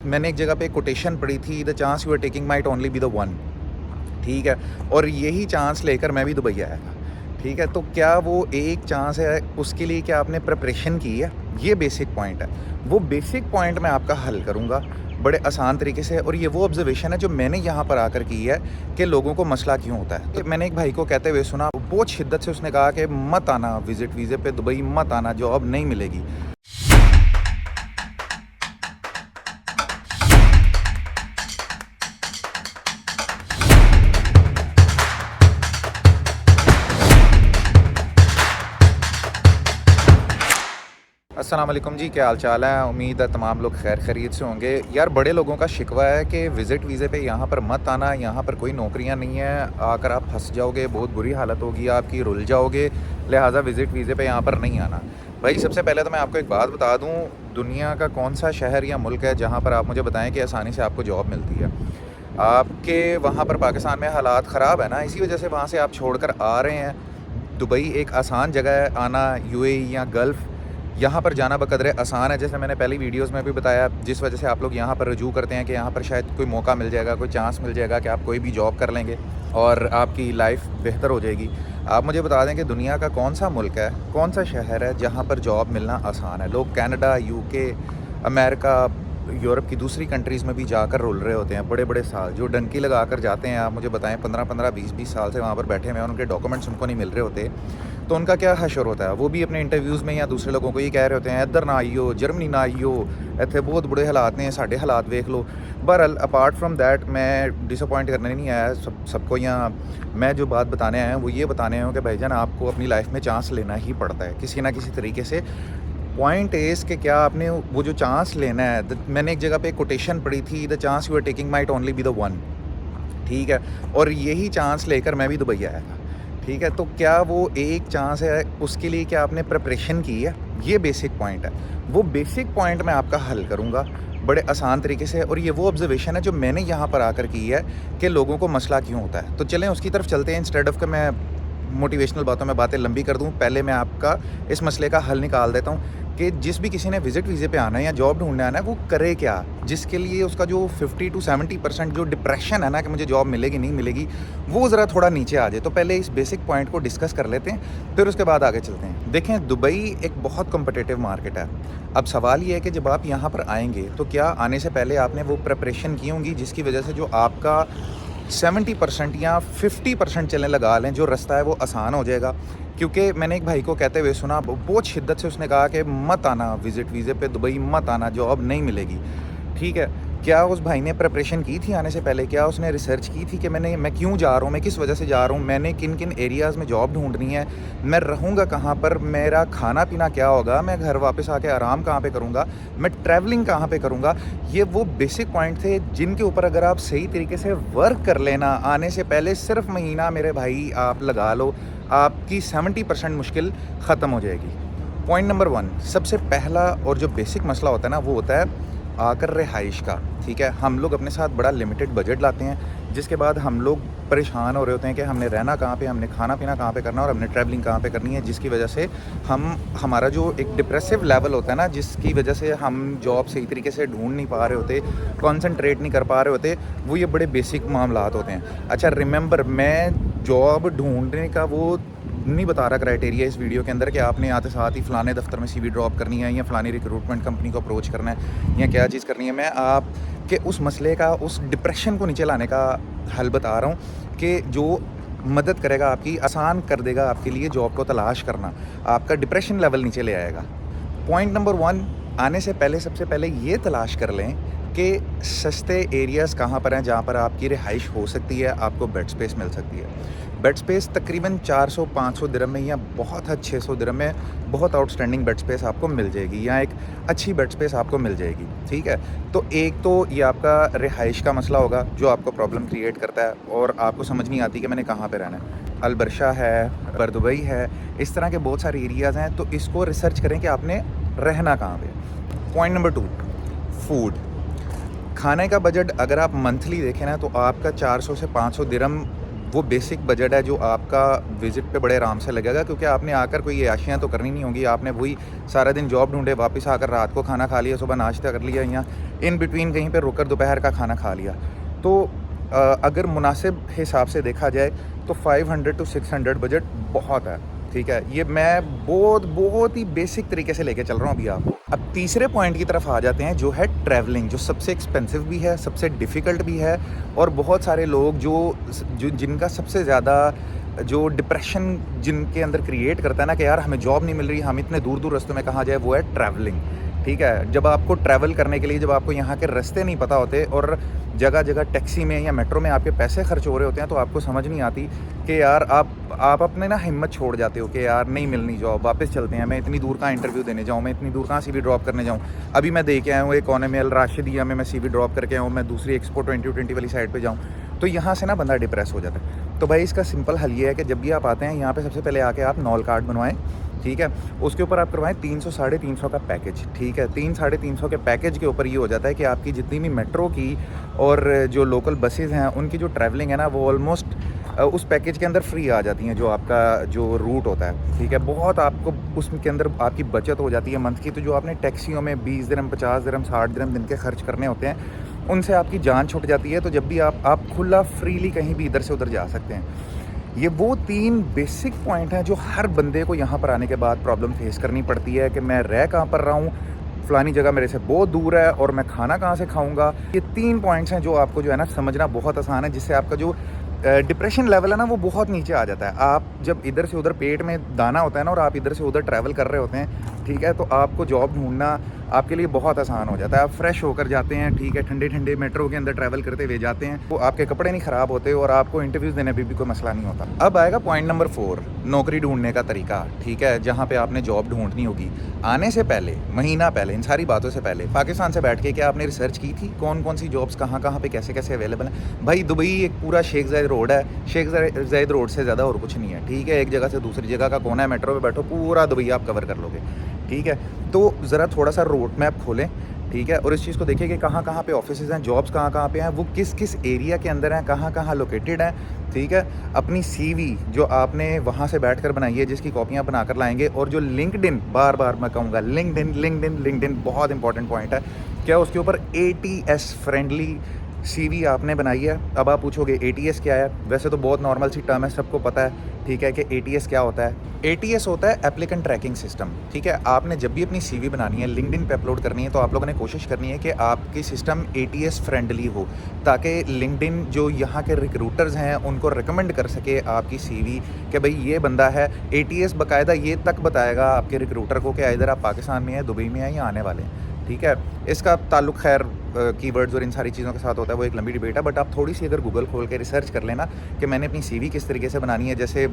मैंने एक जगह पे कोटेशन पढ़ी थी, the chance you are taking might only be the one. ठीक है, और यही चांस लेकर मैं भी दुबई आया था। ठीक है, तो क्या वो एक चांस है, उसके लिए क्या आपने प्रिपरेशन की है? ये बेसिक पॉइंट है। वो बेसिक पॉइंट मैं आपका हल करूँगा बड़े आसान तरीके से, और ये वो ऑब्जर्वेशन है जो मैंने यहाँ पर आकर की है कि लोगों को मसला क्यों होता है। तो मैंने एक भाई को कहते हुए सुना, बहुत शिद्दत से उसने कहा कि मत आना विजिट वीज़े पे दुबई, मत आना, जॉब नहीं मिलेगी। अस्सलाम वालेकुम जी, क्या हाल चाल है? उम्मीद है तमाम लोग खैर खैरियत से होंगे। यार, बड़े लोगों का शिकवा है कि विज़िट वीज़े पे यहाँ पर मत आना, यहाँ पर कोई नौकरियाँ नहीं है, आकर आप फंस जाओगे, बहुत बुरी हालत होगी आपकी, रुल जाओगे, लिहाजा विज़िट वीज़े पे यहाँ पर नहीं आना। भाई, सबसे पहले तो मैं आपको एक बात बता दूँ, दुनिया का कौन सा शहर या मुल्क है जहाँ पर आप मुझे बताएँ कि आसानी से आपको जॉब मिलती है? आपके वहाँ पर पाकिस्तान में हालात ख़राब है ना, इसी वजह से वहाँ से आप छोड़ कर आ रहे हैं। दुबई एक आसान जगह है आना, यूएई या गल्फ़, यहाँ पर जाना बकदरे आसान है, जैसे मैंने पहली वीडियोस में भी बताया, जिस वजह से आप लोग यहाँ पर रुजू करते हैं कि यहाँ पर शायद कोई मौका मिल जाएगा, कोई चांस मिल जाएगा कि आप कोई भी जॉब कर लेंगे और आपकी लाइफ बेहतर हो जाएगी। आप मुझे बता दें कि दुनिया का कौन सा मुल्क है, कौन सा शहर है जहाँ पर जॉब मिलना आसान है? लोग कनाडा, यूके, अमेरिका, यूरोप की दूसरी कंट्रीज़ में भी जाकर रुल रहे होते हैं बड़े बड़े साल, जो डंकी लगा कर जाते हैं। आप मुझे बताएं, 15-15, 20-20 साल से वहाँ पर बैठे हुए हैं, उनके डॉक्यूमेंट्स उनको नहीं मिल रहे होते, तो उनका क्या हशर होता है? वो भी अपने इंटरव्यूज़ में या दूसरे लोगों को ये कह रहे होते हैं, इधर ना आइयो, जर्मनी ना आइयो, इतने बहुत बुरे हालात ने, साढ़े हालात देख लो। बहरहाल, अपार्ट फ्राम दैट, मैं डिसअपॉइंट करने नहीं आया सबको यहाँ। मैं जो बात बताने आया हूँ वो ये बताने आया हूँ कि भाईजान, आपको अपनी लाइफ में चांस लेना ही पड़ता है किसी ना किसी तरीके से। पॉइंट इज़ कि क्या आपने वो जो चांस लेना है, मैंने एक जगह पे कोटेशन पढ़ी थी, the chance you are taking might only be the one. ठीक है, और यही चांस लेकर मैं भी दुबई आया था। ठीक है, तो क्या वो एक चांस है, उसके लिए क्या आपने प्रिपरेशन की है? ये बेसिक पॉइंट है। वो बेसिक पॉइंट मैं आपका हल करूँगा बड़े आसान तरीके से, और ये वो ऑब्जर्वेशन है जो मैंने यहाँ पर आकर की है कि लोगों को मसला क्यों होता है। तो चलें उसकी तरफ चलते हैं, इंस्टेड ऑफ कि मैं मोटिवेशनल बातों में बातें लंबी कर दूं। पहले मैं आपका इस मसले का हल निकाल देता हूं कि जिस भी किसी ने विजिट वीज़े पे आना है या जॉब ढूंढने आना है, वो करे क्या, जिसके लिए उसका जो 50 to 70% जो डिप्रेशन है ना कि मुझे जॉब मिलेगी नहीं मिलेगी, वो ज़रा थोड़ा नीचे आ जाए। तो पहले इस बेसिक पॉइंट को डिस्कस कर लेते हैं, फिर उसके बाद आगे चलते हैं। देखें, दुबई एक बहुत कम्पिटिटिव मार्केट है। अब सवाल ये है कि जब आप यहाँ पर आएंगे तो क्या आने से पहले आपने वो प्रिपरेशन की होंगी जिसकी वजह से जो आपका 70% या 50% चलने लगा लें, जो रास्ता है वो आसान हो जाएगा। क्योंकि मैंने एक भाई को कहते हुए सुना, बहुत शिद्दत से उसने कहा कि मत आना विज़िट वीज़े पे दुबई, मत आना, जॉब नहीं मिलेगी। ठीक है, क्या उस भाई ने प्रिपरेशन की थी आने से पहले? क्या उसने रिसर्च की थी कि मैं क्यों जा रहा हूँ, मैं किस वजह से जा रहा हूँ, मैंने किन किन एरियाज़ में जॉब ढूंढनी है, मैं रहूँगा कहाँ पर, मेरा खाना पीना क्या होगा, मैं घर वापस आके आराम कहाँ पे करूँगा, मैं ट्रैवलिंग कहाँ पे करूँगा? ये वो बेसिक पॉइंट थे जिनके ऊपर अगर आप सही तरीके से वर्क कर लेना, आने से पहले सिर्फ महीना मेरे भाई आप लगा लो, आपकी 70% मुश्किल ख़त्म हो जाएगी। पॉइंट नंबर 1, सबसे पहला और जो बेसिक मसला होता है ना, वो होता है आकर रिहाइश का। ठीक है, हम लोग अपने साथ बड़ा लिमिटेड बजट लाते हैं, जिसके बाद हम लोग परेशान हो रहे होते हैं कि हमने रहना कहाँ पे, हमने खाना पीना कहाँ पे करना और हमने ट्रैवलिंग कहाँ पे करनी है, जिसकी वजह से हमारा जो एक डिप्रेसिव लेवल होता है ना, जिसकी वजह से हम जॉब सही तरीके से ढूंढ नहीं पा रहे होते, कॉन्सनट्रेट नहीं कर पा रहे होते, वो ये बड़े बेसिक मामलात होते हैं। अच्छा, रिमेंबर, मैं जॉब ढूंढने का वो नहीं बता रहा क्राइटेरिया इस वीडियो के अंदर कि आपने आते साथ ही फ़लाने दफ्तर में सीवी ड्रॉप करनी है या फ़लानी रिक्रूटमेंट कंपनी को अप्रोच करना है या क्या चीज़ करनी है। मैं आपके उस मसले का, उस डिप्रेशन को नीचे लाने का हल बता रहा हूँ कि जो मदद करेगा, आपकी आसान कर देगा आपके लिए जॉब को तलाश करना, आपका डिप्रेशन लेवल नीचे ले आएगा। पॉइंट नंबर 1, आने से पहले सबसे पहले ये तलाश कर लें कि सस्ते एरियाज़ कहाँ पर हैं जहाँ पर आपकी रिहाइश हो सकती है, आपको बेड स्पेस मिल सकती है। बेड स्पेस तकरीबन 400-500 दिरहम में या बहुत हद 600 दिरहम में बहुत आउटस्टैंडिंग बेड स्पेस आपको मिल जाएगी, या एक अच्छी बेड स्पेस आपको मिल जाएगी। ठीक है, तो एक तो ये आपका रिहाइश का मसला होगा जो आपको प्रॉब्लम क्रिएट करता है और आपको समझ नहीं आती कि मैंने कहाँ पे रहना है। अलबरशा है, बरदुबई है, इस तरह के बहुत सारे एरियाज़ हैं, तो इसको रिसर्च करें कि आपने रहना कहाँ पे। Point number 2, food. खाने का बजट अगर आप मंथली देखें ना, तो आपका 400 से 500 दिरहम वो बेसिक बजट है जो आपका विज़िट पे बड़े आराम से लगेगा, क्योंकि आपने आकर कोई आशियाँ तो करनी नहीं होंगी। आपने वही सारा दिन जॉब ढूँढे, वापस आकर रात को खाना खा लिया, सुबह नाश्ता कर लिया या इन बिटवीन कहीं पे रुककर दोपहर का खाना खा लिया। तो अगर मुनासिब हिसाब से देखा जाए तो 500 टू 600 बजट बहुत है, ठीक है। ये मैं बहुत ही बेसिक तरीके से लेके चल रहा हूँ अभी आपको। अब तीसरे पॉइंट की तरफ आ जाते हैं, जो है ट्रैवलिंग, जो सबसे एक्सपेंसिव भी है, सबसे डिफ़िकल्ट भी है, और बहुत सारे लोग जो जिनका सबसे ज़्यादा जो डिप्रेशन जिनके अंदर क्रिएट करता है ना कि यार हमें जॉब नहीं मिल रही, हम इतने दूर दूर रास्तों में कहाँ जाए, वो है ट्रैवलिंग, ठीक है। जब आपको ट्रैवल करने के लिए, जब आपको यहाँ के रास्ते नहीं पता होते और जगह जगह टैक्सी में या मेट्रो में आपके पैसे खर्च हो रहे होते हैं, तो आपको समझ नहीं आती कि यार आप अपने ना हिम्मत छोड़ जाते हो कि यार नहीं मिलनी जॉब, वापस चलते हैं, मैं इतनी दूर कहाँ इंटरव्यू देने जाऊँ, मैं इतनी दूर कहाँ CV ड्रॉप करने जाऊँ। अभी मैं दे के आया हूँ इकोनॉमी अल राशिदिया में, मैं CV ड्रॉप करके आया हूँ, मैं दूसरी एक्सपो 2020 वाली साइड पर जाऊँ, तो यहाँ से ना बंदा डिप्रेस हो जाता है। तो भाई इसका सिंपल हल ये है कि जब भी आप आते हैं यहाँ पे सबसे पहले आके आप नॉल कार्ड बनवाएं, ठीक है। उसके ऊपर आप करवाएं 300 साढ़े 300 का पैकेज, ठीक है। 300-350 के पैकेज के ऊपर ये हो जाता है कि आपकी जितनी भी मेट्रो की और जो लोकल बसेज़ हैं उनकी जो ट्रैवलिंग है ना, वो ऑलमोस्ट उस पैकेज के अंदर फ्री आ जाती हैं, जो आपका जो रूट होता है, ठीक है। बहुत आपको उसके अंदर आपकी बचत हो जाती है मंथ की। तो जो आपने टैक्सियों में 20 दिरहम 50 दिरहम 60 दिरहम दिन के खर्च करने होते हैं, उनसे आपकी जान छूट जाती है। तो जब भी आप खुला फ्रीली कहीं भी इधर से उधर जा सकते हैं। ये वो 3 बेसिक पॉइंट हैं जो हर बंदे को यहाँ पर आने के बाद प्रॉब्लम फेस करनी पड़ती है कि मैं रह कहाँ पर रहा हूँ, फ़लानी जगह मेरे से बहुत दूर है और मैं खाना कहाँ से खाऊंगा। ये 3 पॉइंट्स हैं जो आपको जो है ना समझना बहुत आसान है, जिससे आपका जो डिप्रेशन लेवल है ना वो बहुत नीचे आ जाता है। आप जब इधर से उधर पेट में दाना होता है ना और आप इधर से उधर ट्रैवल कर रहे होते हैं, ठीक है, तो आपको जॉब ढूंढना आपके लिए बहुत आसान हो जाता है। आप फ्रेश होकर जाते हैं, ठीक है, ठंडे ठंडे मेट्रो के अंदर ट्रैवल करते हुए जाते हैं, तो आपके कपड़े नहीं ख़राब होते और आपको इंटरव्यूज़ देने में भी कोई मसला नहीं होता। अब आएगा पॉइंट नंबर 4, नौकरी ढूंढने का तरीका, ठीक है, जहाँ पे आपने जॉब ढूंढनी होगी। आने से पहले, महीना पहले, इन सारी बातों से पहले पाकिस्तान से बैठ के क्या आपने रिसर्च की थी कौन कौन सी जॉब्स कहाँ कहाँ पे कैसे कैसे अवेलेबल हैं? भाई दुबई एक पूरा शेख ज़ायद रोड है, शेख ज़ायद रोड से ज़्यादा और कुछ नहीं है, ठीक है। एक जगह से दूसरी जगह का कोना है, मेट्रो में बैठो पूरा दुबई आप कवर कर लोगे, ठीक है। तो ज़रा थोड़ा सा रोड मैप खोलें, ठीक है, और इस चीज़ को देखिए कि कहाँ कहाँ पे ऑफिसेज़ हैं, जॉब्स कहाँ कहाँ पे हैं, वो किस किस एरिया के अंदर हैं, कहाँ कहाँ लोकेटेड हैं, ठीक है। अपनी CV जो आपने वहाँ से बैठकर बनाई है, जिसकी कॉपियाँ बनाकर लाएंगे, और जो लिंक्डइन, बार बार मैं कहूँगा लिंक्डइन बहुत इंपॉर्टेंट पॉइंट है, क्या उसके ऊपर ATS फ्रेंडली CV आपने बनाई है। अब आप पूछोगे ATS क्या है? वैसे तो बहुत नॉर्मल सी टर्म है, सबको पता है, ठीक है, कि ATS क्या होता है। ATS होता है एप्लीकेंट ट्रैकिंग सिस्टम, ठीक है। आपने जब भी अपनी CV बनानी है, लिंक्डइन पे अपलोड करनी है, तो आप लोगों ने कोशिश करनी है कि आपकी सिस्टम ATS फ्रेंडली हो, ताकि लिंक्डइन जो यहाँ के रिक्रूटर्स हैं उनको रिकमेंड कर सके आपकी CV कि भाई ये बंदा है। ATS बाकायदा ये तक बताएगा आपके रिक्रूटर को कि इधर आप पाकिस्तान में हैं, दुबई में हैं या आने वाले हैं, ठीक है। इसका ताल्लुक खैर कीवर्ड्स और इन सारी चीज़ों के साथ होता है, वो एक लंबी डिबेट है। बट आप थोड़ी सी अगर गूगल खोल के रिसर्च कर लेना कि मैंने अपनी CV किस तरीके से बनानी है, जैसे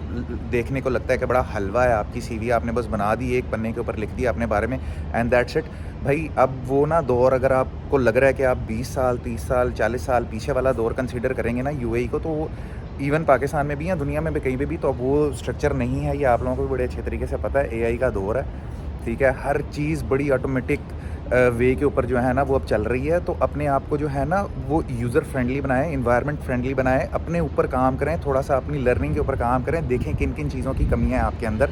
देखने को लगता है कि बड़ा हलवा है आपकी CV, आपने बस बना दी, एक पन्ने के ऊपर लिख दिया अपने बारे में एंड दैट्स इट। भाई अब वो ना दौर, अगर आपको लग रहा है कि आप 20 साल 30 साल 40 साल पीछे वाला दौर कंसिडर करेंगे ना UAE को, तो इवन पाकिस्तान में भी या दुनिया में भी कहीं पे भी तो वो स्ट्रक्चर नहीं है। ये आप लोगों को भी बड़े अच्छे तरीके से पता है, AI का दौर है, ठीक है। हर चीज़ बड़ी ऑटोमेटिक वे के ऊपर जो है ना वो अब चल रही है। तो अपने आप को जो है ना वो यूज़र फ्रेंडली बनाएं, इन्वायरमेंट फ्रेंडली बनाएं, अपने ऊपर काम करें, थोड़ा सा अपनी लर्निंग के ऊपर काम करें, देखें किन किन चीज़ों की कमियां हैं आपके अंदर,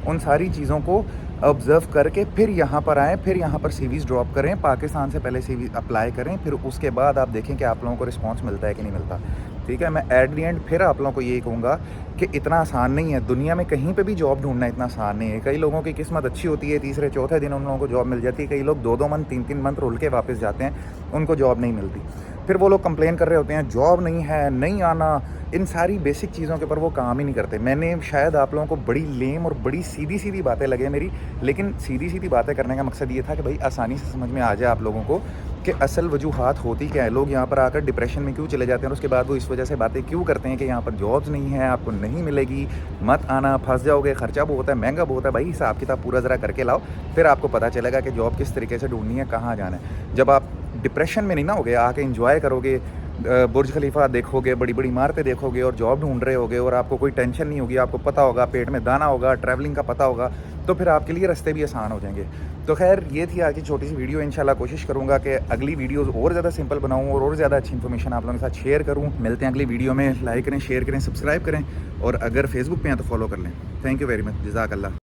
उन सारी चीज़ों को ऑब्ज़र्व करके फिर यहाँ पर आएँ, फिर यहाँ पर CVs ड्रॉप करें, पाकिस्तान से पहले CV अप्लाई करें, फिर उसके बाद आप देखें कि आप लोगों को रिस्पॉन्स मिलता है कि नहीं मिलता, ठीक है। मैं एट दी एंड फिर आप लोगों को यही कहूँगा कि इतना आसान नहीं है, दुनिया में कहीं पे भी जॉब ढूंढना इतना आसान नहीं है। कई लोगों की किस्मत अच्छी होती है, तीसरे चौथे दिन उन लोगों को जॉब मिल जाती है, कई लोग 2-2 मंथ 3-3 मंथ रुल के वापस जाते हैं, उनको जॉब नहीं मिलती। फिर वो लोग कंप्लेन कर रहे होते हैं जॉब नहीं है, नहीं आना, इन सारी बेसिक चीज़ों के ऊपर वो काम ही नहीं करते। मैंने शायद आप लोगों को बड़ी लेम और बड़ी सीधी सीधी बातें लगे मेरी, लेकिन सीधी सीधी बातें करने का मकसद ये था कि भाई आसानी से समझ में आ जाए आप लोगों को कि असल वजूहात होती क्या है, लोग यहाँ पर आकर डिप्रेशन में क्यों चले जाते हैं, और उसके बाद वो इस वजह से बातें क्यों करते हैं कि यहाँ पर जॉब्स नहीं है, आपको नहीं मिलेगी, मत आना, फंस जाओगे, खर्चा बहुत है, महंगा बहुत है। भाई हिसाब किताब पूरा ज़रा करके लाओ, फिर आपको पता चलेगा कि जॉब किस तरीके से ढूंढनी है, कहाँ जाना है। जब आप डिप्रेशन में नहीं ना होगे, आके इंजॉय करोगे, बुर्ज खलीफा देखोगे, बड़ी बड़ी इमारतें देखोगे और जॉब ढूंढ रहे होगे और आपको कोई टेंशन नहीं होगी, आपको पता होगा, पेट में दाना होगा, ट्रैवलिंग का पता होगा, तो फिर आपके लिए रास्ते भी आसान हो जाएंगे। तो खैर ये थी आज की छोटी सी वीडियो। इंशाल्लाह कोशिश करूँगा कि अगली वीडियोस और ज़्यादा सिंपल बनाऊँ और ज़्यादा अच्छी इन्फॉर्मेशन आप लोगों के साथ शेयर करूँ। मिलते हैं अगली वीडियो में। लाइक करें, शेयर करें, सब्सक्राइब करें और अगर फेसबुक पे हैं तो फॉलो कर लें। Thank you very much. जज़ाकल्लाह।